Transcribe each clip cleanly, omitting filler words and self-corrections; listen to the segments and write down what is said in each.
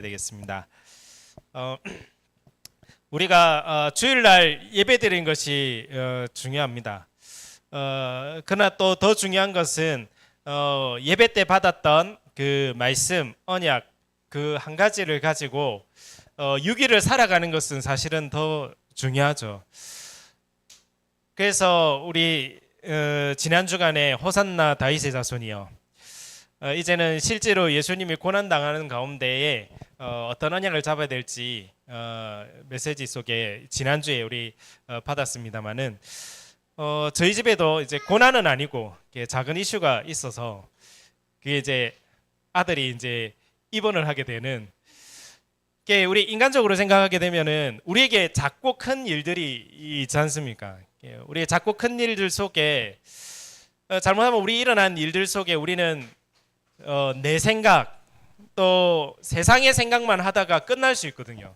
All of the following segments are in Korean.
되겠습니다. 우리가 주일날 예배드리는 것이 중요합니다. 그러나 또 더 중요한 것은 예배 때 받았던 그 말씀, 언약 그 한 가지를 가지고 6일을 살아가는 것은 사실은 더 중요하죠. 그래서 우리 지난 주간에 호산나 다윗의 자손이요. 이제는 실제로 예수님이 고난당하는 가운데에 어떤 언약을 잡아야 될지 메시지 속에 지난주에 우리 받았습니다만은 저희 집에도 이제 고난은 아니고 작은 이슈가 있어서 그게 이제 아들이 이제 입원을 하게 되는 게 우리 인간적으로 생각하게 되면은 우리에게 작고 큰 일들이 있지 않습니까? 우리의 작고 큰 일들 속에 잘못하면 우리 일어난 일들 속에 우리는 내 생각 또 세상의 생각만 하다가 끝날 수 있거든요.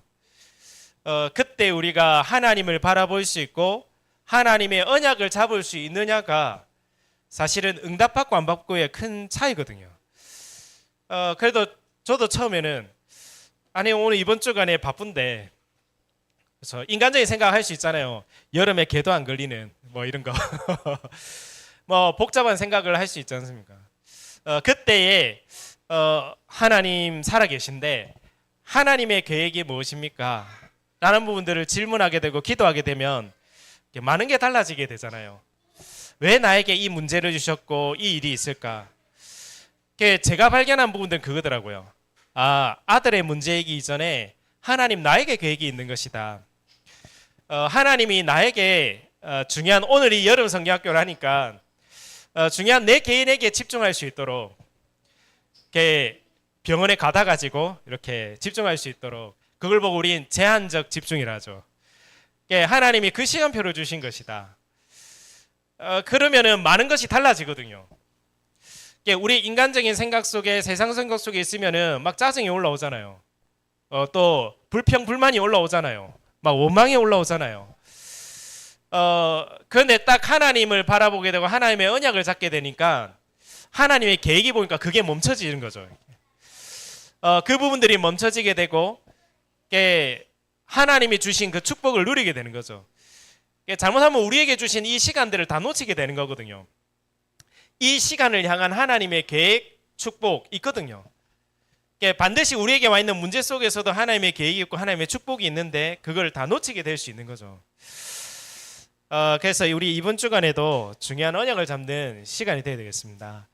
그때 우리가 하나님을 바라볼 수 있고 하나님의 언약을 잡을 수 있느냐가 사실은 응답받고 안 받고의 큰 차이거든요. 그래도 저도 처음에는 아니 오늘 이번 주간에 바쁜데 그래서 인간적인 생각할 수 있잖아요. 여름에 개도 안 걸리는 뭐 이런 거 뭐 복잡한 생각을 할 수 있지 않습니까? 그때에 하나님 살아계신데 하나님의 계획이 무엇입니까? 라는 부분들을 질문하게 되고 기도하게 되면 많은 게 달라지게 되잖아요. 왜 나에게 이 문제를 주셨고 이 일이 있을까? 제가 발견한 부분들은 그거더라고요. 아들의 문제이기 이전에 하나님 나에게 계획이 있는 것이다. 하나님이 나에게 중요한 오늘 이 여름 성경학교를 하니까 중요한 내 개인에게 집중할 수 있도록 이렇게 병원에 가다 가지고 이렇게 집중할 수 있도록 그걸 보고 우린 제한적 집중이라 하죠. 하나님이 그 시간표를 주신 것이다. 그러면은 많은 것이 달라지거든요. 우리 인간적인 생각 속에 세상 생각 속에 있으면은 막 짜증이 올라오잖아요. 또 불평 불만이 올라오잖아요. 막 원망이 올라오잖아요. 그런데 딱 하나님을 바라보게 되고 하나님의 언약을 잡게 되니까 하나님의 계획이 보니까 그게 멈춰지는 거죠. 그 부분들이 멈춰지게 되고 하나님이 주신 그 축복을 누리게 되는 거죠. 잘못하면 우리에게 주신 이 시간들을 다 놓치게 되는 거거든요. 이 시간을 향한 하나님의 계획, 축복 있거든요. 반드시 우리에게 와 있는 문제 속에서도 하나님의 계획이 있고 하나님의 축복이 있는데 그걸 다 놓치게 될 수 있는 거죠. 그래서 우리 이번 주간에도 중요한 언약을 잡는 시간이 되어야 되겠습니다.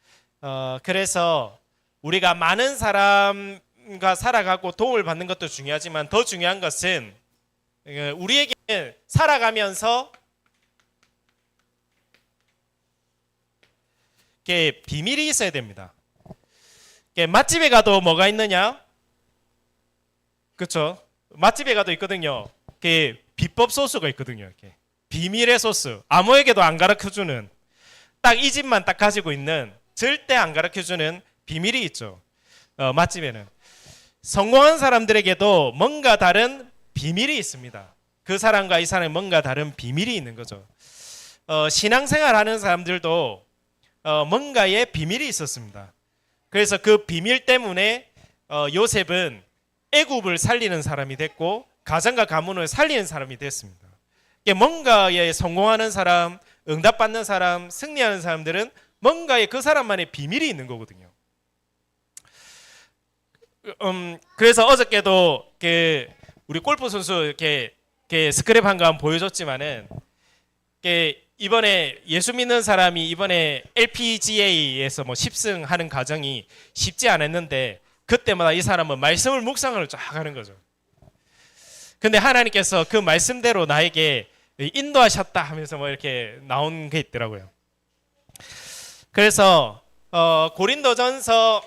그래서 우리가 많은 사람과 살아가고 도움을 받는 것도 중요하지만 더 중요한 것은 우리에게 살아가면서 비밀이 있어야 됩니다. 맛집에 가도 뭐가 있느냐? 그렇죠? 맛집에 가도 있거든요. 비법 소스가 있거든요. 이렇게. 비밀의 소스. 아무에게도 안 가르쳐주는 딱 이 집만 딱 가지고 있는 절대 안 가르쳐주는 비밀이 있죠. 맛집에는. 성공한 사람들에게도 뭔가 다른 비밀이 있습니다. 그 사람과 이 사람에 뭔가 다른 비밀이 있는 거죠. 신앙생활 하는 사람들도 뭔가의 비밀이 있었습니다. 그래서 그 비밀 때문에 요셉은 애굽을 살리는 사람이 됐고 가정과 가문을 살리는 사람이 됐습니다. 뭔가에 성공하는 사람, 응답받는 사람, 승리하는 사람들은 뭔가에 그 사람만의 비밀이 있는 거거든요. 그래서 어저께도 우리 골프 선수 이렇게 스크랩 한 거 한번 보여줬지만은 이번에 예수 믿는 사람이 이번에 LPGA에서 뭐 10승 하는 과정이 쉽지 않았는데 그때마다 이 사람은 말씀을 묵상을 쫙 하는 거죠. 근데 하나님께서 그 말씀대로 나에게 인도하셨다 하면서 뭐 이렇게 나온 게 있더라고요. 그래서 고린도전서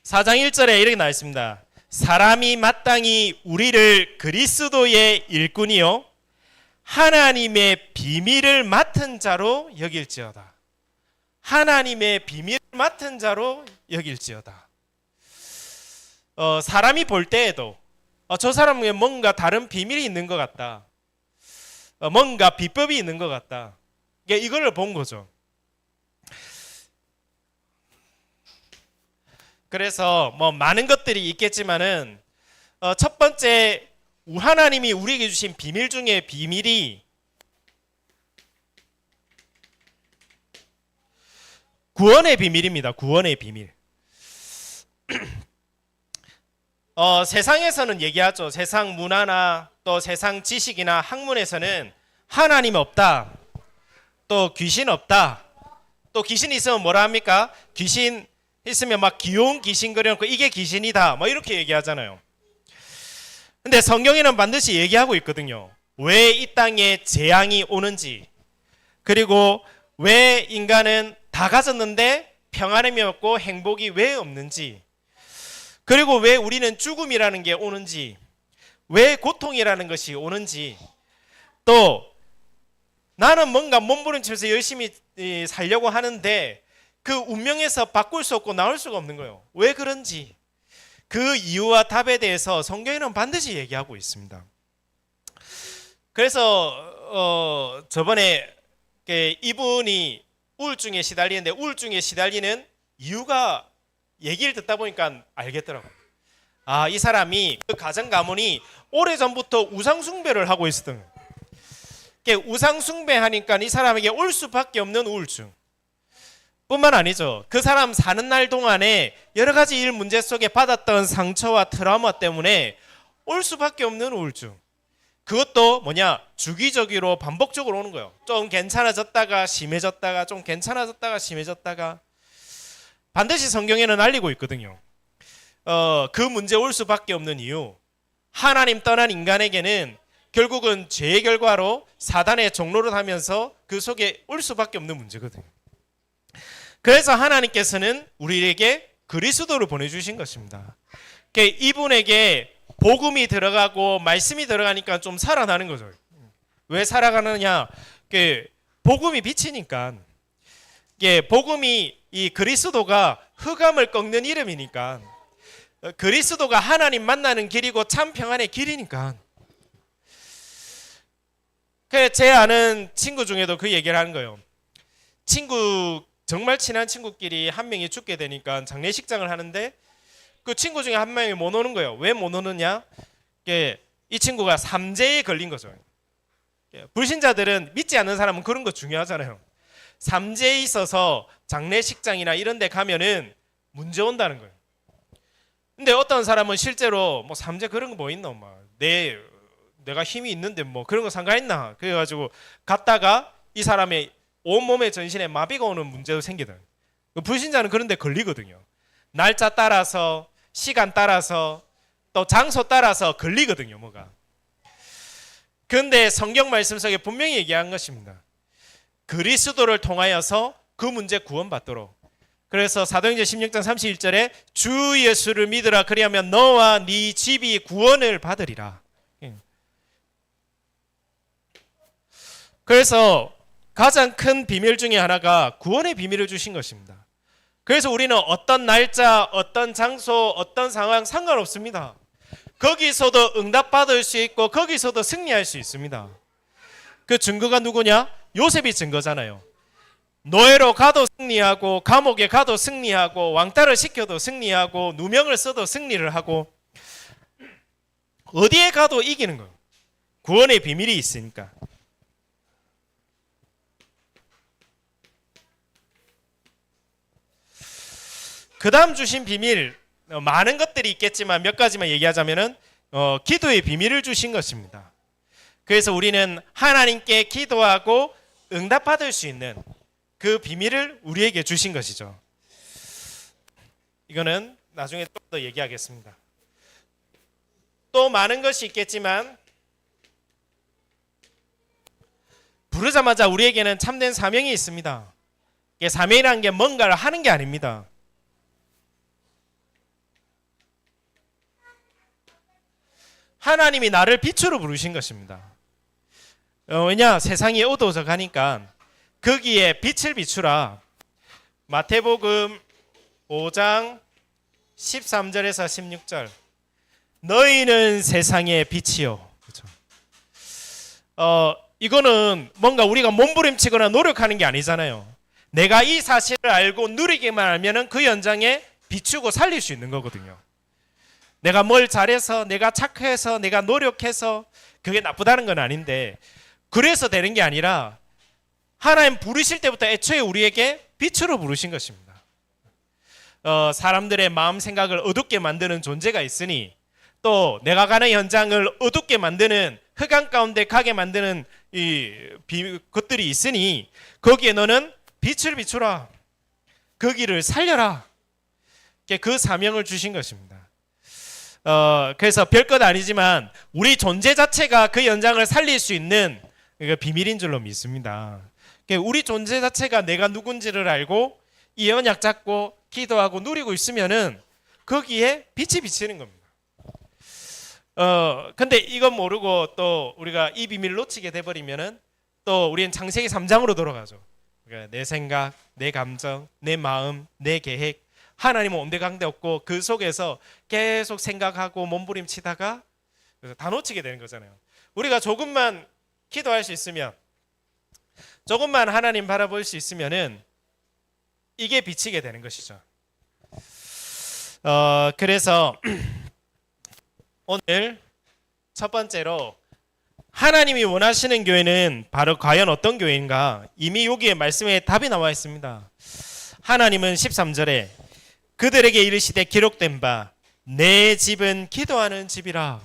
4장 1절에 이렇게 나와 있습니다. 사람이 마땅히 우리를 그리스도의 일꾼이요 하나님의 비밀을 맡은 자로 여길지어다. 하나님의 비밀을 맡은 자로 여길지어다. 사람이 볼 때에도 저 사람에 뭔가 다른 비밀이 있는 것 같다. 뭔가 비법이 있는 것 같다. 이걸 본 거죠. 그래서 뭐 많은 것들이 있겠지만은 첫 번째 하나님이 우리에게 주신 비밀 중에 비밀이 구원의 비밀입니다. 구원의 비밀. 세상에서는 얘기하죠. 세상 문화나 또 세상 지식이나 학문에서는 하나님 없다. 또 귀신 없다. 또 귀신 있으면 뭐라 합니까? 귀신 있으면 막 귀여운 귀신 그려놓고 이게 귀신이다. 뭐 이렇게 얘기하잖아요. 근데 성경에는 반드시 얘기하고 있거든요. 왜 이 땅에 재앙이 오는지, 그리고 왜 인간은 다 가졌는데 평안함이 없고 행복이 왜 없는지, 그리고 왜 우리는 죽음이라는 게 오는지, 왜 고통이라는 것이 오는지, 또 나는 뭔가 몸부림치면서 열심히 살려고 하는데 그 운명에서 바꿀 수 없고 나올 수가 없는 거예요. 왜 그런지 그 이유와 답에 대해서 성경에는 반드시 얘기하고 있습니다. 그래서 저번에 이분이 우울증에 시달리는데 우울증에 시달리는 이유가 얘기를 듣다 보니까 알겠더라고요. 이 사람이 그 가정 가문이 오래전부터 우상 숭배를 하고 있었던 거예요. 우상 숭배하니까 이 사람에게 올 수밖에 없는 우울증 뿐만 아니죠. 그 사람 사는 날 동안에 여러 가지 일 문제 속에 받았던 상처와 트라우마 때문에 올 수밖에 없는 우울증. 그것도 주기적으로 반복적으로 오는 거예요. 좀 괜찮아졌다가 심해졌다가 좀 괜찮아졌다가 심해졌다가. 반드시 성경에는 알리고 있거든요. 그 문제 올 수밖에 없는 이유. 하나님 떠난 인간에게는 결국은 죄의 결과로 사단의 종로를 하면서 그 속에 올 수밖에 없는 문제거든요. 그래서 하나님께서는 우리에게 그리스도를 보내주신 것입니다. 이분에게 복음이 들어가고 말씀이 들어가니까 좀 살아나는 거죠. 왜 살아가느냐? 복음이 빛이니까. 복음이 이 그리스도가 흑암을 꺾는 이름이니까. 그리스도가 하나님 만나는 길이고 참 평안의 길이니까. 제 아는 친구 중에도 그 얘기를 하는 거예요. 정말 친한 친구끼리 한 명이 죽게 되니까 장례식장을 하는데 그 친구 중에 한 명이 못 오는 거예요. 왜 못 오느냐? 이 친구가 삼재에 걸린 거죠. 불신자들은 믿지 않는 사람은 그런 거 중요하잖아요. 삼재에 있어서 장례식장이나 이런 데 가면은 문제 온다는 거예요. 근데 어떤 사람은 실제로 삼재 그런 거 뭐 있노? 내가 힘이 있는데 그런 거 상관있나? 그래가지고 갔다가 이 사람의 온몸의 전신에 마비가 오는 문제도 생기더라고요. 불신자는 그런 데 걸리거든요. 날짜 따라서 시간 따라서 또 장소 따라서 걸리거든요. 그런데 성경 말씀 속에 분명히 얘기한 것입니다. 그리스도를 통하여서 그 문제 구원받도록. 그래서 사도행전 16장 31절에 주 예수를 믿으라 그리하면 너와 네 집이 구원을 받으리라. 그래서 가장 큰 비밀 중에 하나가 구원의 비밀을 주신 것입니다. 그래서 우리는 어떤 날짜, 어떤 장소, 어떤 상황 상관없습니다. 거기서도 응답받을 수 있고 거기서도 승리할 수 있습니다. 그 증거가 누구냐? 요셉이 증거잖아요. 노예로 가도 승리하고 감옥에 가도 승리하고 왕따를 시켜도 승리하고 누명을 써도 승리를 하고 어디에 가도 이기는 거예요. 구원의 비밀이 있으니까. 그 다음 주신 비밀, 많은 것들이 있겠지만 몇 가지만 얘기하자면은 기도의 비밀을 주신 것입니다. 그래서 우리는 하나님께 기도하고 응답받을 수 있는 그 비밀을 우리에게 주신 것이죠. 이거는 나중에 좀 더 얘기하겠습니다. 또 많은 것이 있겠지만 부르자마자 우리에게는 참된 사명이 있습니다. 이게 사명이라는 게 뭔가를 하는 게 아닙니다. 하나님이 나를 빛으로 부르신 것입니다. 왜냐? 세상이 어두워져 가니까 거기에 빛을 비추라. 마태복음 5장 13절에서 16절. 너희는 세상의 빛이요. 그렇죠? 이거는 뭔가 우리가 몸부림치거나 노력하는 게 아니잖아요. 내가 이 사실을 알고 누리기만 하면은 그 연장에 비추고 살릴 수 있는 거거든요. 내가 뭘 잘해서, 내가 착해서, 내가 노력해서 그게 나쁘다는 건 아닌데, 그래서 되는 게 아니라 하나님 부르실 때부터 애초에 우리에게 빛으로 부르신 것입니다. 사람들의 마음 생각을 어둡게 만드는 존재가 있으니, 또 내가 가는 현장을 어둡게 만드는, 흑암 가운데 가게 만드는 것들이 있으니 거기에 너는 빛을 비추라, 그 길을 살려라, 그 사명을 주신 것입니다. 그래서 별것 아니지만 우리 존재 자체가 그 현장을 살릴 수 있는 비밀인 줄로 믿습니다. 우리 존재 자체가 내가 누군지를 알고 이 언약 잡고 기도하고 누리고 있으면은 거기에 빛이 비치는 겁니다. 근데 이건 모르고 또 우리가 이 비밀을 놓치게 돼버리면은 또 우리는 창세기 3장으로 돌아가죠. 그러니까 내 생각, 내 감정, 내 마음, 내 계획, 하나님은 온데간데 없고 그 속에서 계속 생각하고 몸부림치다가 다 놓치게 되는 거잖아요. 우리가 조금만 기도할 수 있으면, 조금만 하나님 바라볼 수 있으면은 이게 비치게 되는 것이죠. 그래서 오늘 첫 번째로 하나님이 원하시는 교회는 바로 과연 어떤 교회인가? 이미 여기에 말씀에 답이 나와 있습니다. 하나님은 13절에 그들에게 이르시되 기록된 바 내 집은 기도하는 집이라.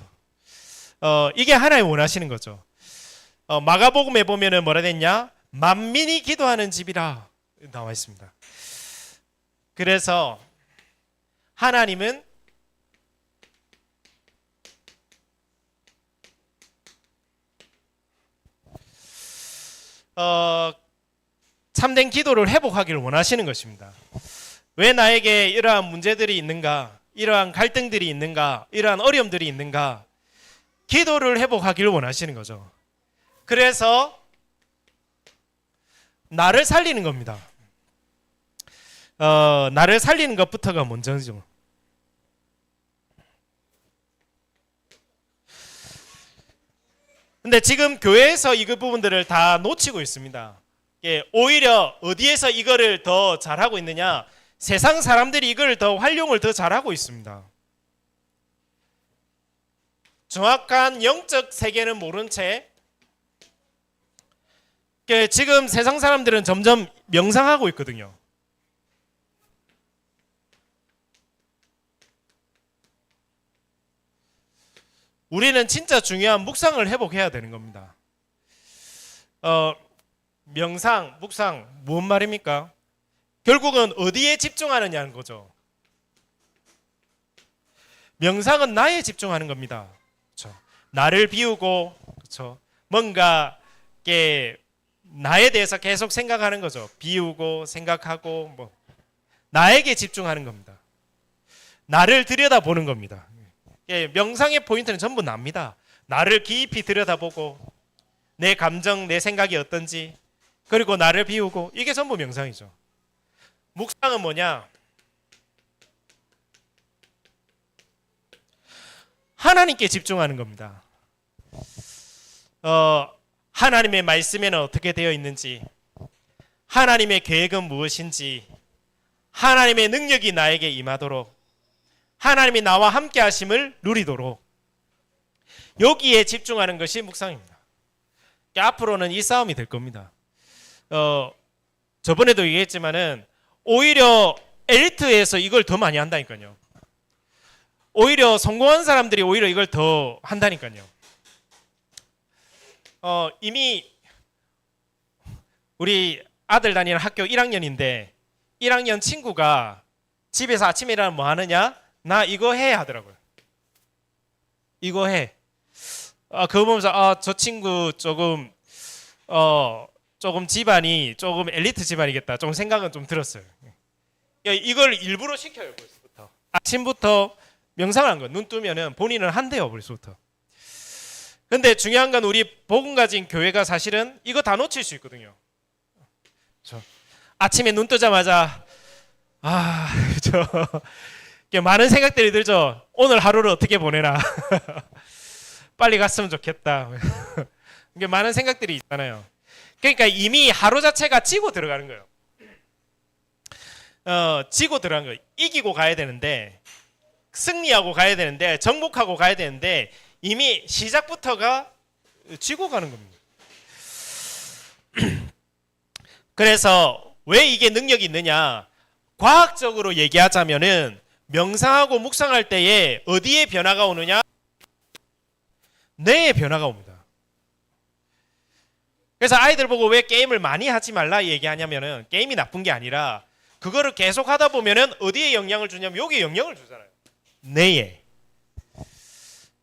이게 하나님 원하시는 거죠. 마가복음에 보면은 뭐라 됐냐? 만민이 기도하는 집이라 나와 있습니다. 그래서 하나님은 참된 기도를 회복하기를 원하시는 것입니다. 왜 나에게 이러한 문제들이 있는가, 이러한 갈등들이 있는가, 이러한 어려움들이 있는가? 기도를 회복하기를 원하시는 거죠. 그래서 나를 살리는 겁니다. 나를 살리는 것부터가 먼저죠. 근데 지금 교회에서 이 부분들을 다 놓치고 있습니다. 오히려 어디에서 이거를 더 잘하고 있느냐? 세상 사람들이 이걸 더 활용을 더 잘하고 있습니다. 정확한 영적 세계는 모른 채 지금 세상 사람들은 점점 명상하고 있거든요. 우리는 진짜 중요한 묵상을 회복해야 되는 겁니다. 명상, 묵상, 무슨 말입니까? 결국은 어디에 집중하느냐는 거죠. 명상은 나에 집중하는 겁니다. 그렇죠? 나를 비우고, 그렇죠? 뭔가 나에 대해서 계속 생각하는 거죠. 비우고 생각하고 나에게 집중하는 겁니다. 나를 들여다보는 겁니다. 명상의 포인트는 전부 납니다. 나를 깊이 들여다보고 내 감정, 내 생각이 어떤지, 그리고 나를 비우고, 이게 전부 명상이죠. 묵상은 뭐냐? 하나님께 집중하는 겁니다. 하나님의 말씀에는 어떻게 되어 있는지, 하나님의 계획은 무엇인지, 하나님의 능력이 나에게 임하도록, 하나님이 나와 함께 하심을 누리도록, 여기에 집중하는 것이 묵상입니다. 앞으로는 이 싸움이 될 겁니다. 저번에도 얘기했지만은 오히려 엘리트에서 이걸 더 많이 한다니까요. 오히려 성공한 사람들이 오히려 이걸 더 한다니까요. 이미 우리 아들 다니는 학교 1학년인데 1학년 친구가 집에서 아침에 일어나면 뭐 하느냐? 나 이거 해 하더라고요. 이거 해. 그거 보면서 저 친구 조금 집안이 조금 엘리트 집안이겠다. 조금 생각은 좀 들었어요. 이걸 일부러 시켜요. 벌써부터. 아침부터 명상한 거. 눈 뜨면은 본인은 한대요. 벌써부터. 근데 중요한 건 우리 복음 가진 교회가 사실은 이거 다 놓칠 수 있거든요. 아침에 눈 뜨자마자 많은 생각들이 들죠. 오늘 하루를 어떻게 보내나. 빨리 갔으면 좋겠다. 이게 많은 생각들이 있잖아요. 그러니까 이미 하루 자체가 지고 들어가는 거예요. 지고 들어간 거예요. 이기고 가야 되는데, 승리하고 가야 되는데, 정복하고 가야 되는데 이미 시작부터가 지고 가는 겁니다. 그래서 왜 이게 능력이 있느냐? 과학적으로 얘기하자면은 명상하고 묵상할 때에 어디에 변화가 오느냐? 뇌에 변화가 옵니다. 그래서 아이들 보고 왜 게임을 많이 하지 말라 얘기하냐면은 게임이 나쁜 게 아니라 그거를 계속 하다 보면은 어디에 영향을 주냐면 여기에 영향을 주잖아요. 뇌에.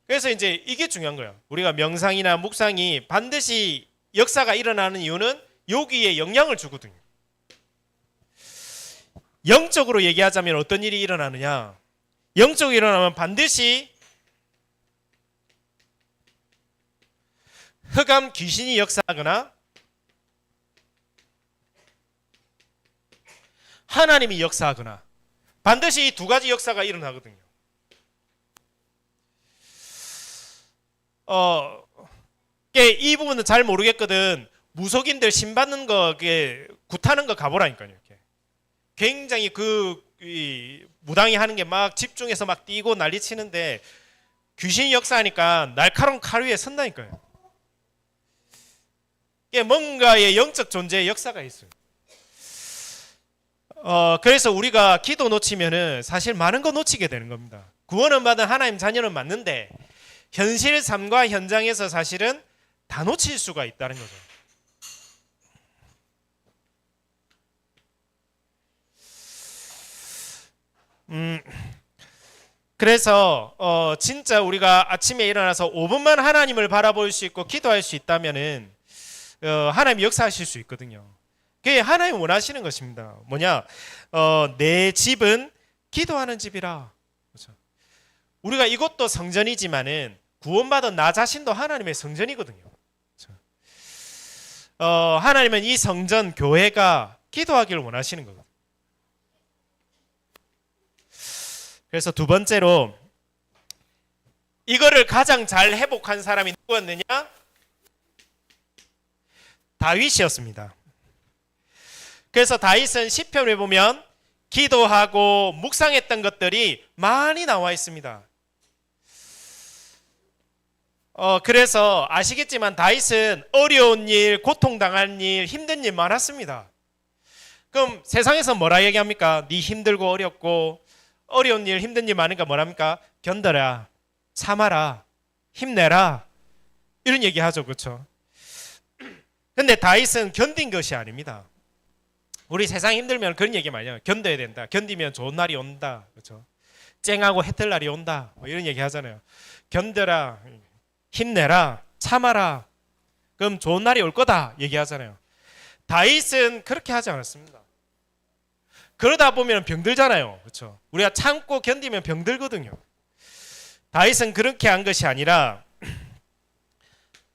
그래서 이제 이게 중요한 거예요. 우리가 명상이나 묵상이 반드시 역사가 일어나는 이유는 여기에 영향을 주거든요. 영적으로 얘기하자면 어떤 일이 일어나느냐? 영적으로 일어나면 반드시 흑암 귀신이 역사하거나 하나님이 역사하거나 반드시 이 두 가지 역사가 일어나거든요. 이 부분은 잘 모르겠거든. 무속인들 신 받는 거, 굿하는 거 가보라니까요. 이렇게. 굉장히 무당이 하는 게 막 집중해서 막 뛰고 난리 치는데 귀신이 역사하니까 날카로운 칼 위에 선다니까요. 뭔가의 영적 존재의 역사가 있어요. 그래서 우리가 기도 놓치면은 사실 많은 거 놓치게 되는 겁니다. 구원은 받은 하나님 자녀는 맞는데 현실 삶과 현장에서 사실은 다 놓칠 수가 있다는 거죠. 그래서 진짜 우리가 아침에 일어나서 5분만 하나님을 바라볼 수 있고 기도할 수 있다면은 하나님 역사하실 수 있거든요. 그게 하나님 원하시는 것입니다. 뭐냐? 내 집은 기도하는 집이라. 그렇죠? 우리가 이것도 성전이지만은 구원받은 나 자신도 하나님의 성전이거든요. 그렇죠? 하나님은 이 성전 교회가 기도하기를 원하시는 거거든요. 그래서 두 번째로 이거를 가장 잘 회복한 사람이 누구였느냐? 다윗이었습니다. 그래서 다윗은 시편을 보면 기도하고 묵상했던 것들이 많이 나와 있습니다. 그래서 아시겠지만 다윗은 어려운 일, 고통당한 일, 힘든 일 많았습니다. 그럼 세상에서 뭐라 얘기합니까? 네 힘들고 어렵고 어려운 일, 힘든 일 많으니까 뭐랍니까? 견뎌라, 참아라, 힘내라 이런 얘기하죠. 그렇죠? 근데 다윗은 견딘 것이 아닙니다. 우리 세상 힘들면 그런 얘기 많이 해요. 견뎌야 된다. 견디면 좋은 날이 온다. 그렇죠? 쨍하고 해뜰 날이 온다. 뭐 이런 얘기 하잖아요. 견뎌라, 힘내라, 참아라. 그럼 좋은 날이 올 거다 얘기하잖아요. 다윗은 그렇게 하지 않았습니다. 그러다 보면 병들잖아요. 그렇죠? 우리가 참고 견디면 병들거든요. 다윗은 그렇게 한 것이 아니라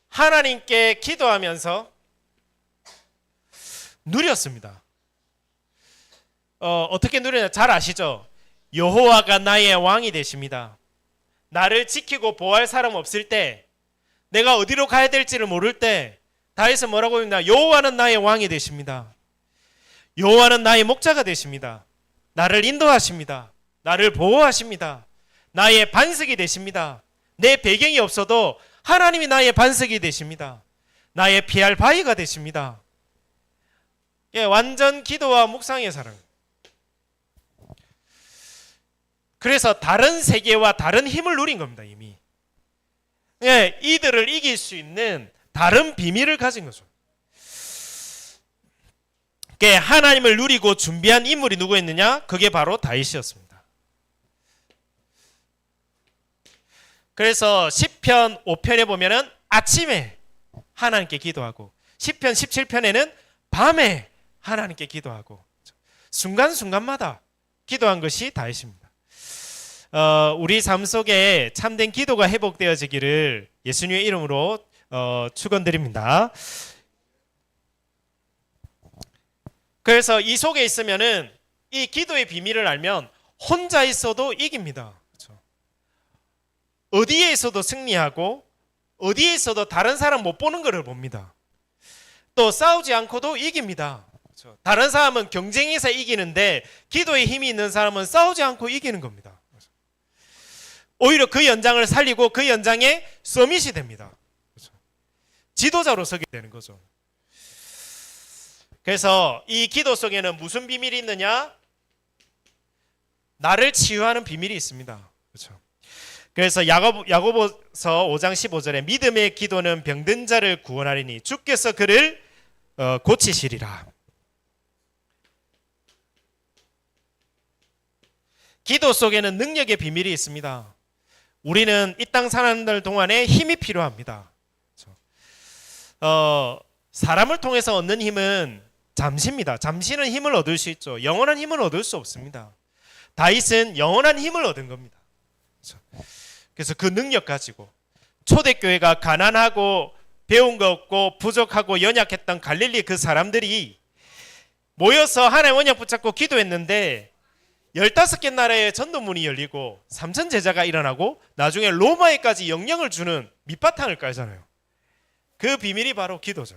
하나님께 기도하면서 누렸습니다. 어떻게 누리냐 잘 아시죠? 여호와가 나의 왕이 되십니다. 나를 지키고 보호할 사람 없을 때, 내가 어디로 가야 될지를 모를 때 다윗은 뭐라고 합니까? 여호와는 나의 왕이 되십니다. 여호와는 나의 목자가 되십니다. 나를 인도하십니다. 나를 보호하십니다. 나의 반석이 되십니다. 내 배경이 없어도 하나님이 나의 반석이 되십니다. 나의 피할 바위가 되십니다. 완전 기도와 묵상의 사랑. 그래서 다른 세계와 다른 힘을 누린 겁니다. 이미. 이들을 이길 수 있는 다른 비밀을 가진 거죠. 하나님을 누리고 준비한 인물이 누구였느냐? 그게 바로 다윗이었습니다. 그래서 시편 5편에 보면은 아침에 하나님께 기도하고 시편 17편에는 밤에 하나님께 기도하고 순간순간마다 기도한 것이 다윗입니다. 우리 삶 속에 참된 기도가 회복되어지기를 예수님의 이름으로 축원드립니다. 그래서 이 속에 있으면은 이 기도의 비밀을 알면 혼자 있어도 이깁니다. 그렇죠? 어디에 있어도 승리하고 어디에 있어도 다른 사람 못 보는 것을 봅니다. 또 싸우지 않고도 이깁니다. 그렇죠? 그렇죠? 다른 사람은 경쟁에서 이기는데 기도에 힘이 있는 사람은 싸우지 않고 이기는 겁니다. 오히려 그 연장을 살리고 그 연장에 서밋이 됩니다. 그렇죠? 지도자로 서게 되는 거죠. 그래서 이 기도 속에는 무슨 비밀이 있느냐? 나를 치유하는 비밀이 있습니다. 그렇죠? 그래서 야고보서 5장 15절에 믿음의 기도는 병든 자를 구원하리니 주께서 그를 고치시리라. 기도 속에는 능력의 비밀이 있습니다. 우리는 이 땅 사는 동안에 힘이 필요합니다. 그렇죠? 사람을 통해서 얻는 힘은 잠시입니다. 잠시는 힘을 얻을 수 있죠. 영원한 힘을 얻을 수 없습니다. 다윗은 영원한 힘을 얻은 겁니다. 그렇죠? 그래서 그 능력 가지고 초대교회가 가난하고 배운 거 없고 부족하고 연약했던 갈릴리 그 사람들이 모여서 하나님 언약 붙잡고 기도했는데 15개 나라의 전도문이 열리고 3천 제자가 일어나고 나중에 로마에까지 영향을 주는 밑바탕을 깔잖아요. 그 비밀이 바로 기도죠.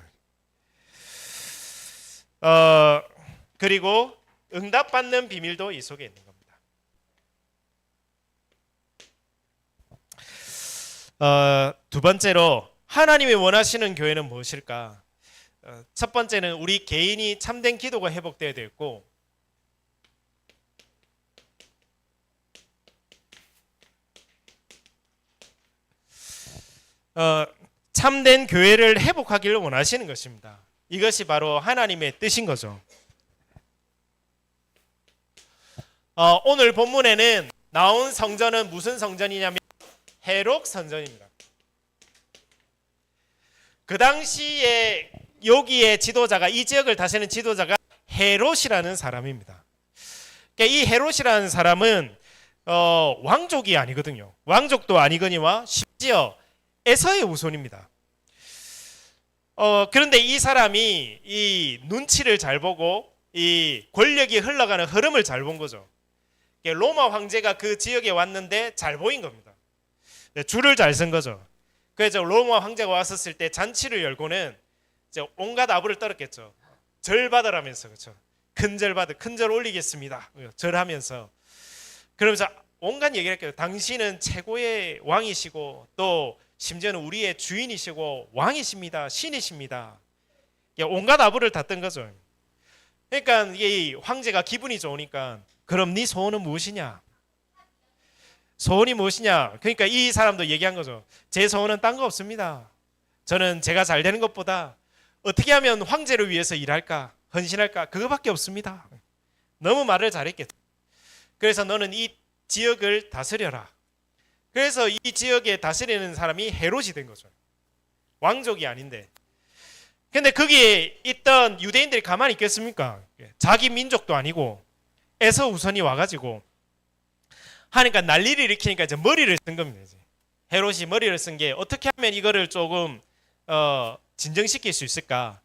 그리고 응답받는 비밀도 이 속에 있는 겁니다. 두 번째로 하나님이 원하시는 교회는 무엇일까? 첫 번째는 우리 개인이 참된 기도가 회복되어야 되고, 참된 교회를 회복하기를 원하시는 것입니다. 이것이 바로 하나님의 뜻인 거죠. 오늘 본문에는 나온 성전은 무슨 성전이냐면 헤롯 성전입니다. 그 당시에 여기에 지도자가, 이 지역을 다스리는 지도자가 헤롯이라는 사람입니다. 그러니까 이 헤롯이라는 사람은 왕족이 아니거든요. 왕족도 아니거니와 심지어 에서의 후손입니다. 그런데 이 사람이 이 눈치를 잘 보고 이 권력이 흘러가는 흐름을 잘 본 거죠. 로마 황제가 그 지역에 왔는데 잘 보인 겁니다. 줄을 잘 쓴 거죠. 그래서 로마 황제가 왔었을 때 잔치를 열고는 이제 온갖 아부를 떨었겠죠. 절 받으라면서, 그렇죠? 큰 절 올리겠습니다. 절하면서 그러면서 온갖 얘기를 했겠죠. 당신은 최고의 왕이시고 또 심지어는 우리의 주인이시고 왕이십니다. 신이십니다. 온갖 아부를 다 뜬 거죠. 그러니까 이 황제가 기분이 좋으니까 그럼 네 소원은 무엇이냐? 소원이 무엇이냐? 그러니까 이 사람도 얘기한 거죠. 제 소원은 딴 거 없습니다. 저는 제가 잘 되는 것보다 어떻게 하면 황제를 위해서 일할까? 헌신할까? 그거밖에 없습니다. 너무 말을 잘했겠죠. 그래서 너는 이 지역을 다스려라. 그래서 이 지역에 다스리는 사람이 헤롯이 된 거죠. 왕족이 아닌데. 근데 거기에 있던 유대인들이 가만히 있겠습니까? 자기 민족도 아니고 에서 우선이 와가지고 하니까 난리를 일으키니까 이제 머리를 쓴 겁니다. 이제. 헤롯이 머리를 쓴 게 어떻게 하면 이거를 조금 진정시킬 수 있을까?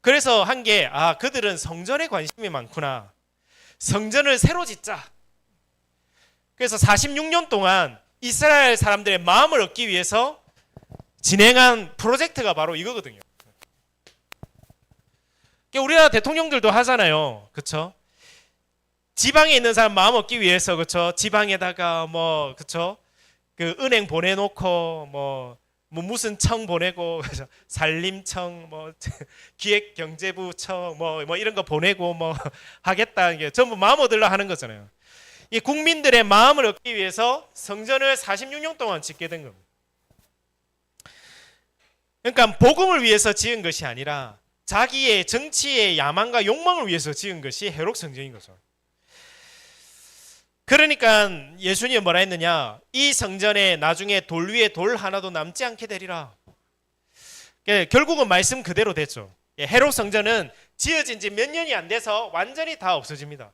그래서 한 게 그들은 성전에 관심이 많구나. 성전을 새로 짓자. 그래서 46년 동안 이스라엘 사람들의 마음을 얻기 위해서 진행한 프로젝트가 바로 이거거든요. 우리나라 대통령들도 하잖아요. 그렇죠? 지방에 있는 사람 마음 얻기 위해서, 그렇죠? 지방에다가 그렇죠? 그 은행 보내놓고 무슨 청 보내고, 그렇죠? 산림청, 기획경제부청, 이런 거 보내고 하겠다. 이게 전부 마음 얻으려 하는 거잖아요. 이 국민들의 마음을 얻기 위해서 성전을 46년 동안 짓게 된 겁니다. 그러니까 복음을 위해서 지은 것이 아니라 자기의 정치의 야망과 욕망을 위해서 지은 것이 헤롯 성전인 거죠. 그러니까 예수님이 뭐라 했느냐? 이 성전에 나중에 돌 위에 돌 하나도 남지 않게 되리라. 결국은 말씀 그대로 됐죠. 헤롯 성전은 지어진 지 몇 년이 안 돼서 완전히 다 없어집니다.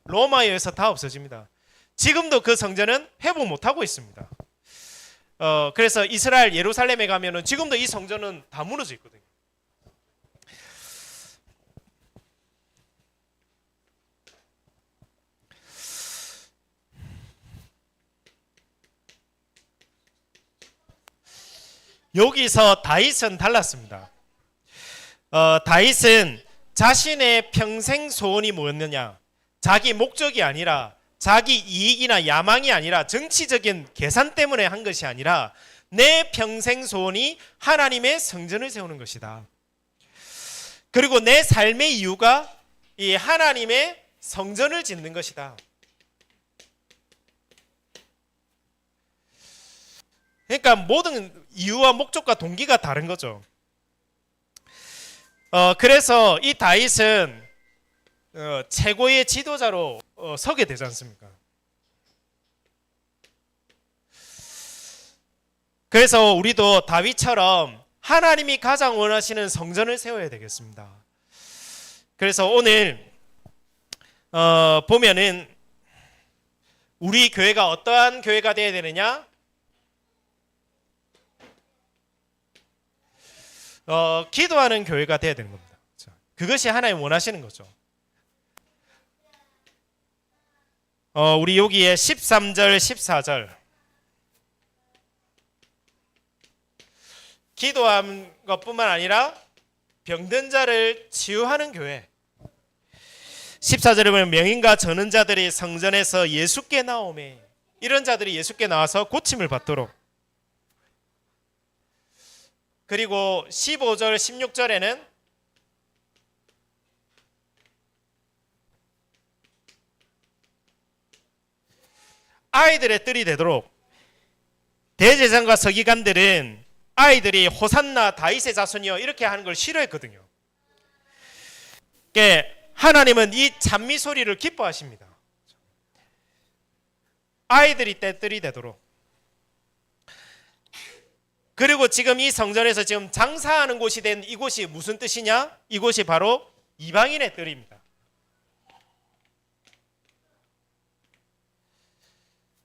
로마에 의해서 다 없어집니다. 지금도 그 성전은 회복 못하고 있습니다. 그래서 이스라엘 예루살렘에 가면은 지금도 이 성전은 다 무너져 있거든요. 여기서 다윗은 달랐습니다. 다윗은 자신의 평생 소원이 뭐였느냐? 자기 목적이 아니라, 자기 이익이나 야망이 아니라, 정치적인 계산 때문에 한 것이 아니라 내 평생 소원이 하나님의 성전을 세우는 것이다. 그리고 내 삶의 이유가 이 하나님의 성전을 짓는 것이다. 그러니까 모든 이유와 목적과 동기가 다른 거죠. 그래서 이 다윗은 최고의 지도자로 서게 되지 않습니까? 그래서 우리도 다윗처럼 하나님이 가장 원하시는 성전을 세워야 되겠습니다. 그래서 오늘 보면은 우리 교회가 어떠한 교회가 되어야 되느냐? 기도하는 교회가 되어야 되는 겁니다. 그것이 하나님 원하시는 거죠. 우리 여기에 13절, 14절 기도하는 것뿐만 아니라 병든 자를 치유하는 교회. 14절에 보면 명인과 전은 자들이 성전에서 예수께 나오매. 이런 자들이 예수께 나와서 고침을 받도록. 그리고 15절, 16절에는 아이들의 뜰이 되도록. 대제사장과 서기관들은 아이들이 호산나 다윗의 자손이여 이렇게 하는 걸 싫어했거든요. 하나님은 이 찬미 소리를 기뻐하십니다. 아이들이 뜰이 되도록. 그리고 지금 이 성전에서 지금 장사하는 곳이 된 이곳이 무슨 뜻이냐? 이곳이 바로 이방인의 뜰입니다.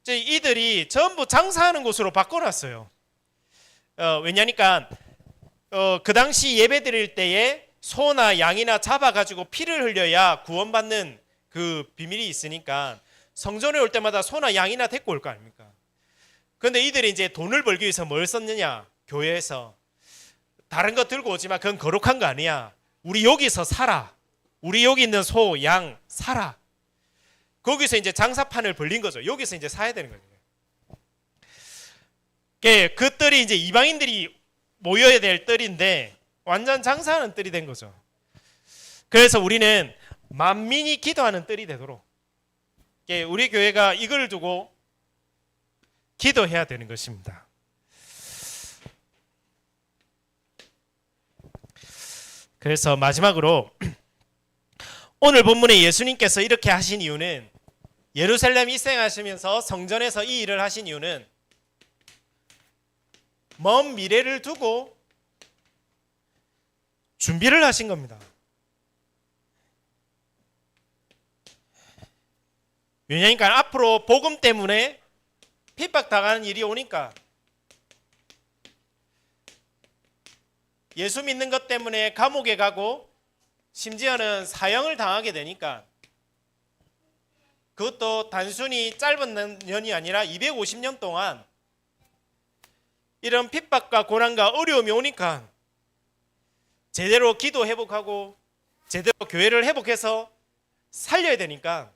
이들이 전부 장사하는 곳으로 바꿔놨어요. 왜냐니까 그 당시 예배 드릴 때에 소나 양이나 잡아가지고 피를 흘려야 구원받는 그 비밀이 있으니까 성전에 올 때마다 소나 양이나 데리고 올 거 아닙니까? 그런데 이들이 이제 돈을 벌기 위해서 뭘 썼느냐? 교회에서 다른 거 들고 오지만 그건 거룩한 거 아니야. 우리 여기서 살아. 우리 여기 있는 소, 양 살아. 거기서 이제 장사판을 벌린 거죠. 여기서 이제 사야 되는 거죠. 그 뜰이 이제 이방인들이 모여야 될 뜰인데 완전 장사하는 뜰이 된 거죠. 그래서 우리는 만민이 기도하는 뜰이 되도록 우리 교회가 이걸 두고 기도해야 되는 것입니다. 그래서 마지막으로 오늘 본문에 예수님께서 이렇게 하신 이유는, 예루살렘 입성하시면서 성전에서 이 일을 하신 이유는 먼 미래를 두고 준비를 하신 겁니다. 왜냐니까 앞으로 복음 때문에 핍박당하는 일이 오니까, 예수 믿는 것 때문에 감옥에 가고 심지어는 사형을 당하게 되니까, 그것도 단순히 짧은 년이 아니라 250년 동안 이런 핍박과 고난과 어려움이 오니까 제대로 기도 회복하고 제대로 교회를 회복해서 살려야 되니까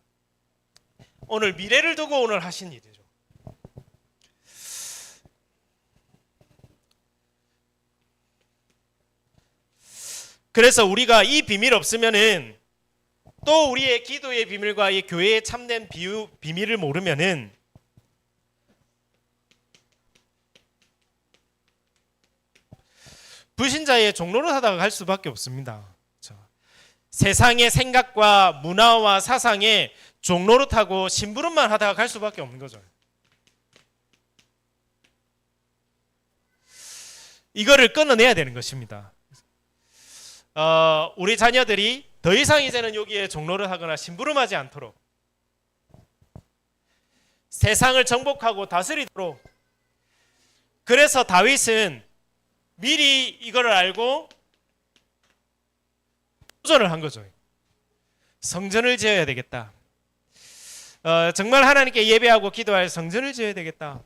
오늘 미래를 두고 오늘 하신 일이죠. 그래서 우리가 이 비밀 없으면은, 또 우리의 기도의 비밀과 이 교회의 참된 비밀을 모르면은 불신자의 종로를 하다가 갈 수밖에 없습니다. 그렇죠? 세상의 생각과 문화와 사상에 종로를 타고 심부름만 하다가 갈 수밖에 없는 거죠. 이거를 끊어내야 되는 것입니다. 우리 자녀들이 더 이상 이제는 여기에 종로를 하거나 심부름하지 않도록, 세상을 정복하고 다스리도록. 그래서 다윗은 미리 이거를 알고 도전을 한 거죠. 성전을 지어야 되겠다. 정말 하나님께 예배하고 기도할 성전을 지어야 되겠다.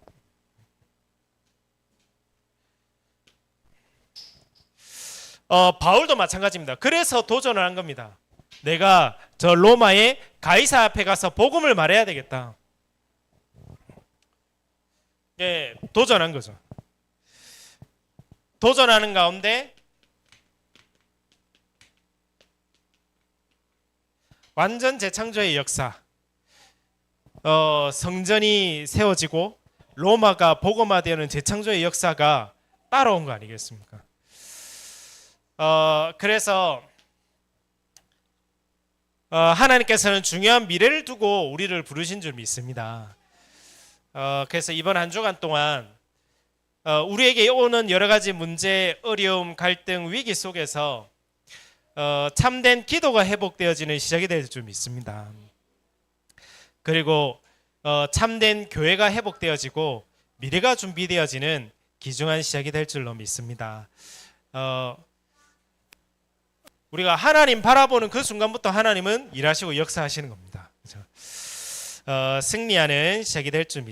바울도 마찬가지입니다. 그래서 도전을 한 겁니다. 내가 저 로마의 가이사 앞에 가서 복음을 말해야 되겠다. 예, 도전한 거죠. 도전하는 가운데 완전 재창조의 역사, 성전이 세워지고 로마가 복음화되는 재창조의 역사가 따라온 거 아니겠습니까? 그래서 하나님께서는 중요한 미래를 두고 우리를 부르신 줄 믿습니다. 그래서 이번 한 주간 동안 우리에게 오는 여러 가지 문제, 어려움, 갈등, 위기 속에서 참된 기도가 회복되어지는 시작이 될 줄 믿습니다. 그리고 참된 교회가 회복되어지고 미래가 준비되어지는 귀중한 시작이 될 줄로 믿습니다. 우리가 하나님 바라보는 그 순간부터 하나님은 일하시고 역사하시는 겁니다. 그렇죠? 승리하는 시작이 될 줄 믿습니다.